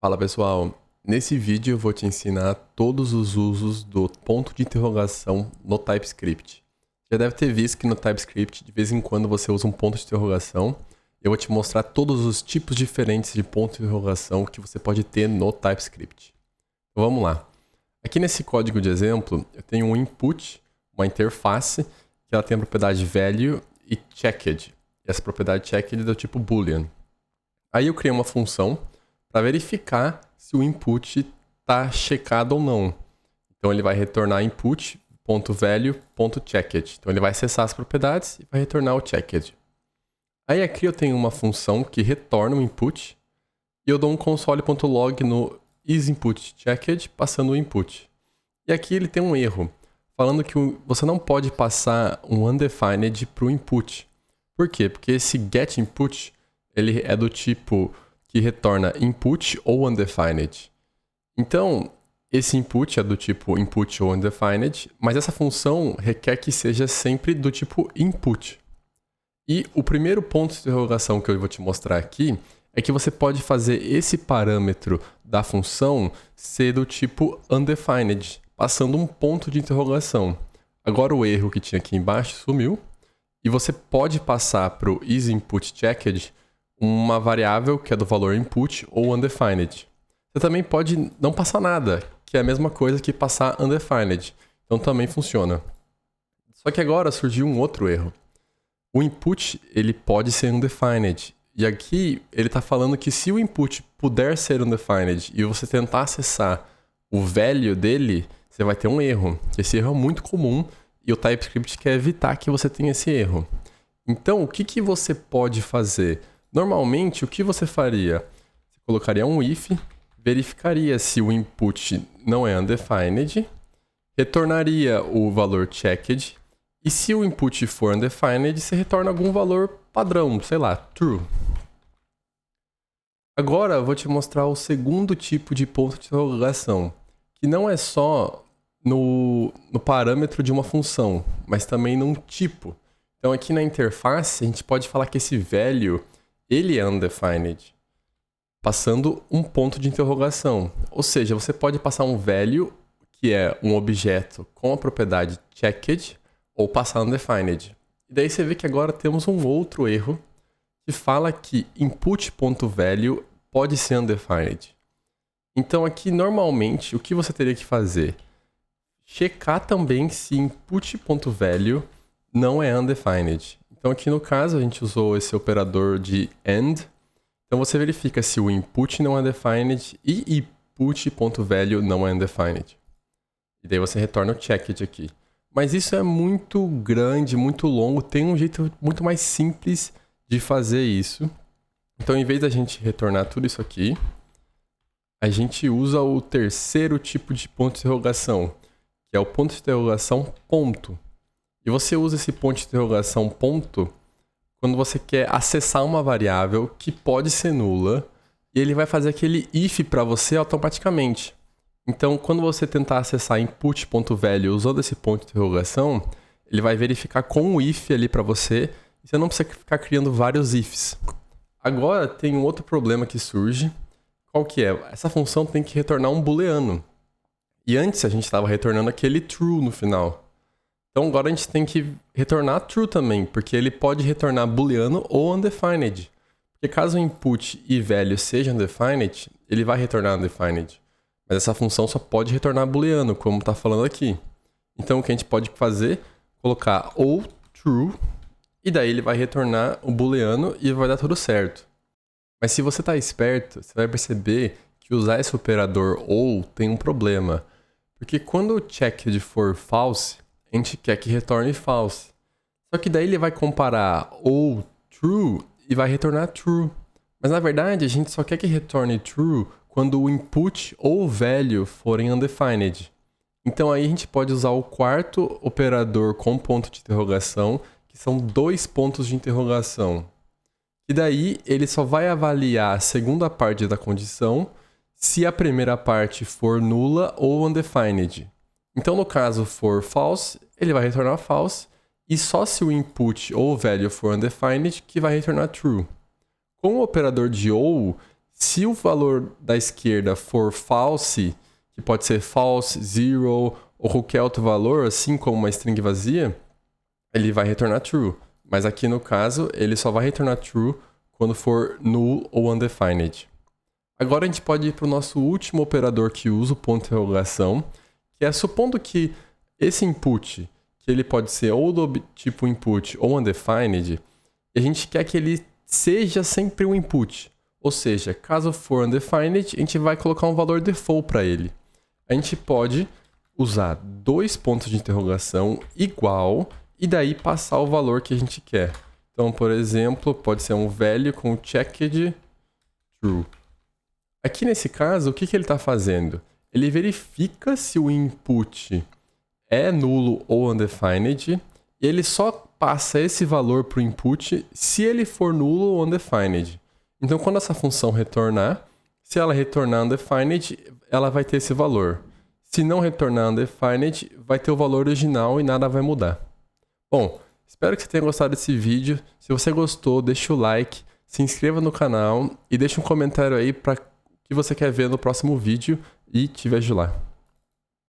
Fala pessoal, nesse vídeo eu vou te ensinar todos os usos do ponto de interrogação no TypeScript. Já deve ter visto que no TypeScript de vez em quando você usa um ponto de interrogação. Eu vou te mostrar todos os tipos diferentes de ponto de interrogação que você pode ter no TypeScript. Então, vamos lá. Aqui nesse código de exemplo eu tenho um input, uma interface, que ela tem a propriedade value e checked. E essa propriedade checked é do tipo boolean. Aí eu criei uma função para verificar se o input está checado ou não. Então ele vai retornar input.value.checked. Então ele vai acessar as propriedades e vai retornar o checked. Aí aqui eu tenho uma função que retorna o input e eu dou um console.log no isInputChecked passando o input. E aqui ele tem um erro, falando que você não pode passar um undefined para o input. Por quê? Porque esse getInput ele é do tipo que retorna input ou undefined. Então, esse input é do tipo input ou undefined, mas essa função requer que seja sempre do tipo input. E o primeiro ponto de interrogação que eu vou te mostrar aqui é que você pode fazer esse parâmetro da função ser do tipo undefined, passando um ponto de interrogação. Agora o erro que tinha aqui embaixo sumiu, e você pode passar para o isInputChecked uma variável que é do valor input ou undefined. Você também pode não passar nada, que é a mesma coisa que passar undefined. Então também funciona. Só que agora surgiu um outro erro. O input ele pode ser undefined. E aqui ele está falando que se o input puder ser undefined e você tentar acessar o value dele, você vai ter um erro. Esse erro é muito comum e o TypeScript quer evitar que você tenha esse erro. Então o que você pode fazer? Normalmente, o que você faria? Você colocaria um if, verificaria se o input não é undefined, retornaria o valor checked, e se o input for undefined, você retorna algum valor padrão, sei lá, true. Agora eu vou te mostrar o segundo tipo de ponto de interrogação, que não é só no parâmetro de uma função, mas também num tipo. Então aqui na interface, a gente pode falar que esse value ele é undefined, passando um ponto de interrogação. Ou seja, você pode passar um value, que é um objeto com a propriedade checked, ou passar undefined. E daí você vê que agora temos um outro erro, que fala que input.value pode ser undefined. Então aqui, normalmente, o que você teria que fazer? Checar também se input.value não é undefined. Então aqui no caso a gente usou esse operador de AND. Então você verifica se o input não é undefined e input.value não é undefined. E daí você retorna o checked aqui. Mas isso é muito grande, muito longo, tem um jeito muito mais simples de fazer isso. Então em vez da gente retornar tudo isso aqui, a gente usa o terceiro tipo de ponto de interrogação, que é o ponto de interrogação ponto. E você usa esse ponto de interrogação ponto quando você quer acessar uma variável que pode ser nula e ele vai fazer aquele if para você automaticamente. Então, quando você tentar acessar input.value usando esse ponto de interrogação, ele vai verificar com o if ali para você e você não precisa ficar criando vários ifs. Agora tem um outro problema que surge. Qual que é? Essa função tem que retornar um booleano. E antes a gente estava retornando aquele true no final. Então agora a gente tem que retornar true também, porque ele pode retornar booleano ou undefined. Porque caso o input e value seja undefined, ele vai retornar undefined. Mas essa função só pode retornar booleano, como está falando aqui. Então o que a gente pode fazer? Colocar ou true, e daí ele vai retornar o booleano e vai dar tudo certo. Mas se você está esperto, você vai perceber que usar esse operador ou tem um problema. Porque quando o checked for false, a gente quer que retorne false. Só que daí ele vai comparar ou true e vai retornar true. Mas na verdade a gente só quer que retorne true quando o input ou o value forem undefined. Então aí a gente pode usar o quarto operador com ponto de interrogação, que são dois pontos de interrogação. E daí ele só vai avaliar a segunda parte da condição se a primeira parte for nula ou undefined. Então, no caso for false, ele vai retornar false, e só se o input ou o value for undefined que vai retornar true. Com o operador de ou, Se o valor da esquerda for false, que pode ser false, zero ou qualquer outro valor, assim como uma string vazia, ele vai retornar true. Mas aqui no caso, ele só vai retornar true quando for null ou undefined. Agora a gente pode ir para o nosso último operador que usa o ponto de interrogação, que é supondo que esse input, que ele pode ser ou do tipo input ou undefined, e a gente quer que ele seja sempre um input. Ou seja, caso for undefined, a gente vai colocar um valor default para ele. A gente pode usar dois pontos de interrogação igual e daí passar o valor que a gente quer. Então, por exemplo, pode ser um value com checked true. Aqui nesse caso, o que ele está fazendo? Ele verifica se o input é nulo ou undefined e ele só passa esse valor para o input se ele for nulo ou undefined. Então, quando essa função retornar, se ela retornar undefined, ela vai ter esse valor. Se não retornar undefined, vai ter o valor original e nada vai mudar. Bom, espero que você tenha gostado desse vídeo. Se você gostou, deixa o like, se inscreva no canal e deixa um comentário aí para que você quer ver no próximo vídeo e te vejo lá.